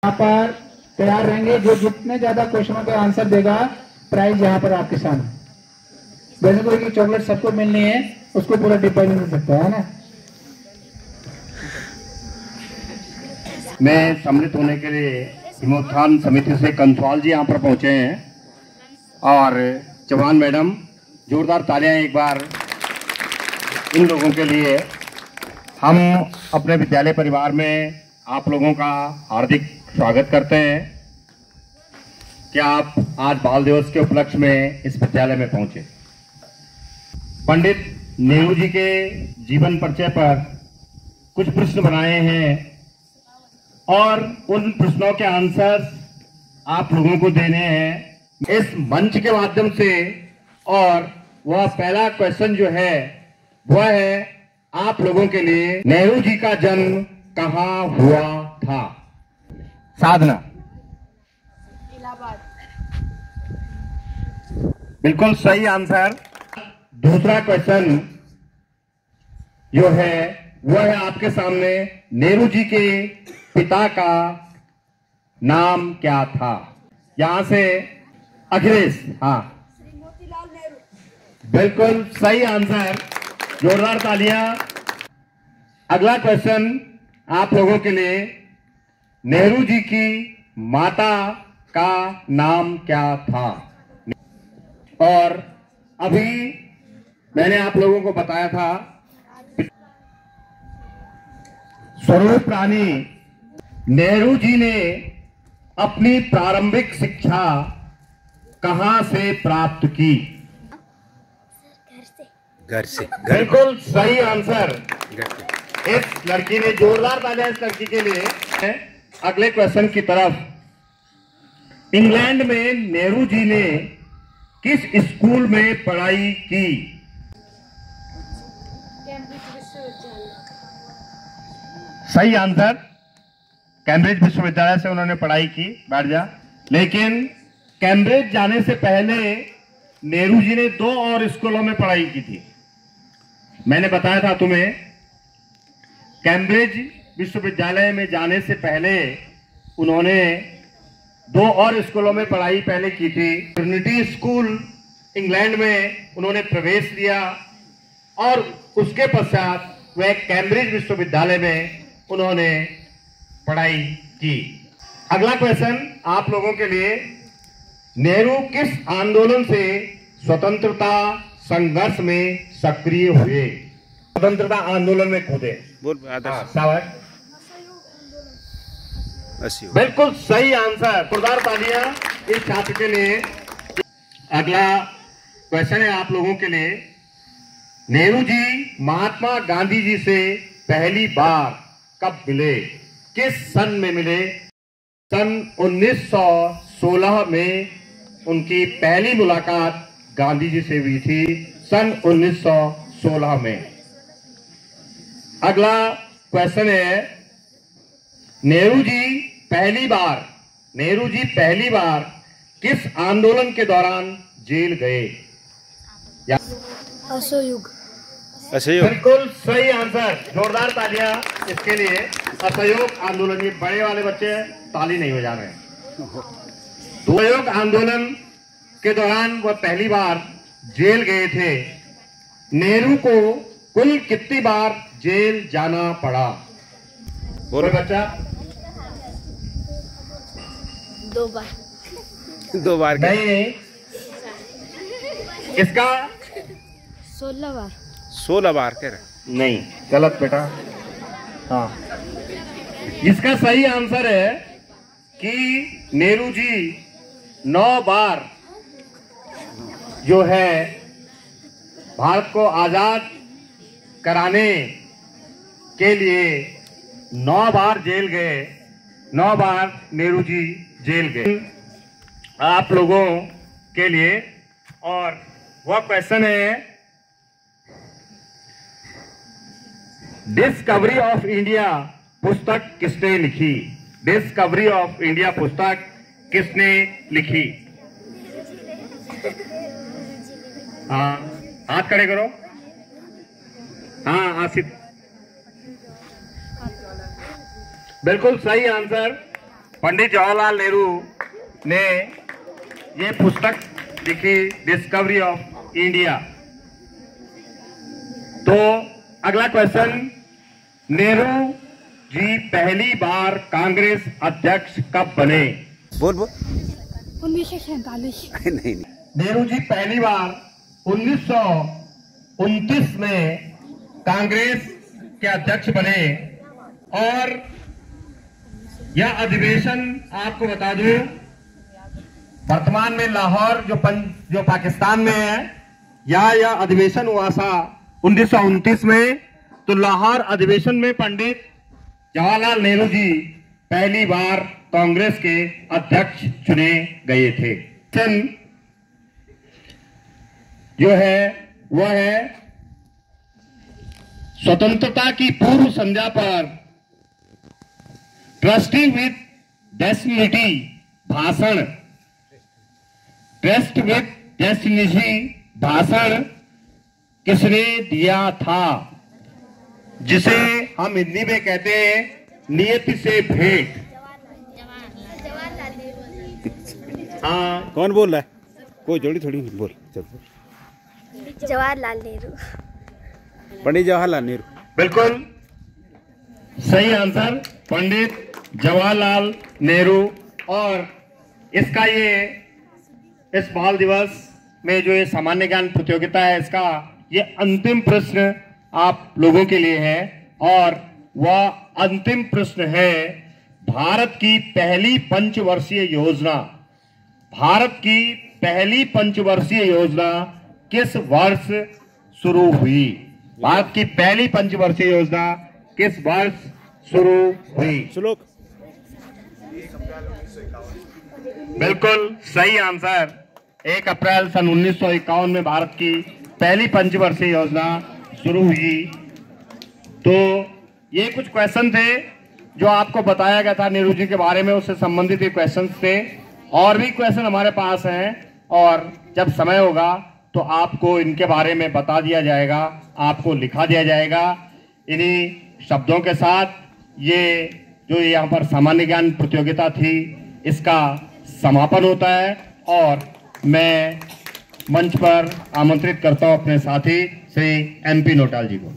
यहाँ पर तैयार रहेंगे। जो जितने ज्यादा क्वेश्चनों का आंसर देगा प्राइज यहाँ पर आपके सामने। वैसे कोई की चॉकलेट सबको मिलनी है, उसको पूरा डिब्बा नहीं मिल सकता है ना। मैं सम्मिलित होने के लिए हिमोत्थान समिति से कंसवाल जी यहाँ पर पहुंचे हैं और चौहान मैडम, जोरदार तालियां एक बार इन लोगों के लिए। हम अपने विद्यालय परिवार में आप लोगों का हार्दिक स्वागत करते हैं कि आप आज बाल दिवस के उपलक्ष्य में इस विद्यालय में पहुंचे। पंडित नेहरू जी के जीवन परिचय पर कुछ प्रश्न बनाए हैं और उन प्रश्नों के आंसर आप लोगों को देने हैं इस मंच के माध्यम से। और वह पहला क्वेश्चन जो है वह है आप लोगों के लिए, नेहरू जी का जन्म कहाँ हुआ था? साधना, इलाहाबाद। बिल्कुल सही आंसर। दूसरा क्वेश्चन जो है वह है आपके सामने, नेहरू जी के पिता का नाम क्या था? यहां से अखिलेश। हाँ, श्री मोतीलाल नेहरू। बिल्कुल सही आंसर, जोरदार तालियां। अगला क्वेश्चन आप लोगों के लिए, नेहरू जी की माता का नाम क्या था? और अभी मैंने आप लोगों को बताया था स्वरूप रानी। नेहरू जी ने अपनी प्रारंभिक शिक्षा कहां से प्राप्त की? घर से। बिल्कुल सही आंसर। इस लड़की ने, जोरदार तालियां इस लड़की के लिए। अगले क्वेश्चन की तरफ, इंग्लैंड में नेहरू जी ने किस स्कूल में पढ़ाई की? कैम्ब्रिज विश्वविद्यालय। सही आंसर, कैम्ब्रिज विश्वविद्यालय से उन्होंने पढ़ाई की। बैठ जा। लेकिन कैम्ब्रिज जाने से पहले नेहरू जी ने 2 और स्कूलों में पढ़ाई की थी। मैंने बताया था तुम्हें, कैम्ब्रिज विश्वविद्यालय में जाने से पहले उन्होंने 2 और स्कूलों में पढ़ाई पहले की थी। ट्रिनिटी स्कूल इंग्लैंड में उन्होंने प्रवेश लिया और उसके पश्चात वह कैम्ब्रिज विश्वविद्यालय में उन्होंने पढ़ाई की। अगला क्वेश्चन आप लोगों के लिए, नेहरू किस आंदोलन से स्वतंत्रता संघर्ष में सक्रिय हुए? स्वतंत्रता आंदोलन में कूदे। शाबाश, बिल्कुल सही आंसर, जोरदार तालियां इस छात्र के लिए। अगला क्वेश्चन है आप लोगों के लिए, नेहरू जी महात्मा गांधी जी से पहली बार कब मिले? किस सन में मिले? सन 1916 में उनकी पहली मुलाकात गांधी जी से हुई थी, सन 1916 में। अगला क्वेश्चन है, नेहरू जी पहली बार किस आंदोलन के दौरान जेल गए? असहयोग। बिल्कुल सही आंसर, जोरदार तालियां इसके लिए। असहयोग आंदोलन। ये बड़े वाले बच्चे ताली नहीं बजा रहे। असहयोग आंदोलन के दौरान वह पहली बार जेल गए थे। नेहरू को कुल कितनी बार जेल जाना पड़ा? बोलो बच्चा। 2 बार। 2 बार नहीं, इसका 16 बार। 16 बार कह रहे। नहीं, गलत बेटा। हाँ, इसका सही आंसर है कि नेहरू जी 9 बार जो है भारत को आजाद कराने के लिए 9 बार जेल गए। 9 बार नेहरू जी जेल गए आप लोगों के लिए। और वह क्वेश्चन है, डिस्कवरी ऑफ इंडिया पुस्तक किसने लिखी? डिस्कवरी ऑफ इंडिया पुस्तक किसने लिखी? हाँ, हाथ खड़े करो। हाँ, आसिफ, बिल्कुल सही आंसर। पंडित जवाहरलाल नेहरू ने ये पुस्तक लिखी, डिस्कवरी ऑफ इंडिया। तो अगला क्वेश्चन, नेहरू जी पहली बार कांग्रेस अध्यक्ष कब बने? बोल बोल 1947। नहीं नहीं नेहरू जी पहली बार 1929 में कांग्रेस के अध्यक्ष बने। और यह अधिवेशन आपको बता दूं, वर्तमान में लाहौर जो पाकिस्तान में है, यह अधिवेशन हुआ था 1929 में। तो लाहौर अधिवेशन में पंडित जवाहरलाल नेहरू जी पहली बार कांग्रेस के अध्यक्ष चुने गए थे। जो है वह है स्वतंत्रता की पूर्व संध्या पर ट्रस्टी विद डेस्टिनी भाषण, ट्रस्ट विद डेस्टिनी भाषण किसने दिया था, जिसे हम हिंदी में कहते हैं नियति से भेंट? हाँ, कौन बोल रहा है? कोई जोड़ी थोड़ी बोल, चल बोल। जवाहरलाल नेहरू। पंडित जवाहरलाल नेहरू। बिल्कुल सही आंसर, पंडित जवाहरलाल नेहरू। और इसका इस बाल दिवस में जो ये सामान्य ज्ञान प्रतियोगिता है, इसका ये अंतिम प्रश्न आप लोगों के लिए है। और वह अंतिम प्रश्न है, भारत की पहली पंचवर्षीय योजना, भारत की पहली पंचवर्षीय योजना किस वर्ष शुरू हुई? भारत की पहली पंचवर्षीय योजना किस वर्ष शुरू हुई? श्लोक। बिल्कुल सही आंसर, 1 अप्रैल सन 1951 में भारत की पहली पंचवर्षीय योजना शुरू हुई। तो ये कुछ क्वेश्चन थे जो आपको बताया गया था नेहरू जी के बारे में, उससे संबंधित ये क्वेश्चंस थे। और भी क्वेश्चन हमारे पास हैं, और जब समय होगा तो आपको इनके बारे में बता दिया जाएगा, आपको लिखा दिया जाएगा। इन्हीं शब्दों के साथ ये जो यहाँ पर सामान्य ज्ञान प्रतियोगिता थी, इसका समापन होता है। और मैं मंच पर आमंत्रित करता हूँ अपने साथी श्री MP नोटाल जी को।